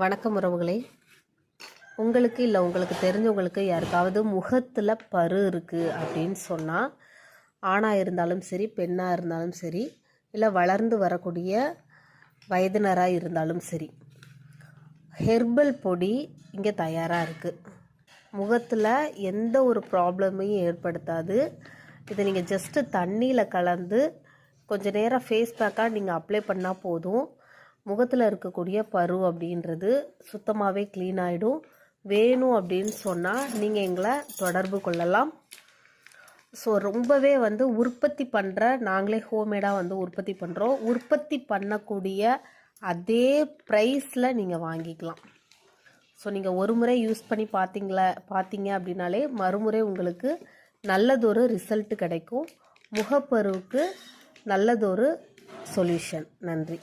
வணக்கம் உறவுகளே. உங்களுக்கு இல்லை உங்களுக்கு தெரிஞ்சவங்களுக்கு யாருக்காவது முகத்தில் பரு இருக்குது அப்படின்னு சொன்னால், ஆணாக இருந்தாலும் சரி பெண்ணாக இருந்தாலும் சரி, இல்லை வளர்ந்து வரக்கூடிய வயதினராக இருந்தாலும் சரி, ஹெர்பல் பொடி இங்கே தயாராக இருக்குது. முகத்தில் எந்த ஒரு ப்ராப்ளமையும் ஏற்படுத்தாது. இதை நீங்கள் ஜஸ்ட்டு தண்ணியில் கலந்து கொஞ்சம் நேரம் ஃபேஸ் பேக்காக நீங்கள் அப்ளை பண்ணால் போதும். முகத்தில் இருக்கக்கூடிய பரு அப்படின்றது சுத்தமாகவே க்ளீன் ஆகிடும். வேணும் அப்படின்னு சொன்னால் நீங்கள் எங்களை தொடர்பு கொள்ளலாம். ஸோ ரொம்பவே உற்பத்தி பண்ணுற நாங்களே ஹோம்மேடாக உற்பத்தி பண்ணுறோம். உற்பத்தி பண்ணக்கூடிய அதே ப்ரைஸில் நீங்கள் வாங்கிக்கலாம். ஸோ நீங்கள் ஒரு முறை யூஸ் பண்ணி பார்த்தீங்க அப்படின்னாலே மறுமுறை உங்களுக்கு நல்லதொரு ரிசல்ட்டு கிடைக்கும். முகப்பருவுக்கு நல்லதொரு சொல்யூஷன். நன்றி.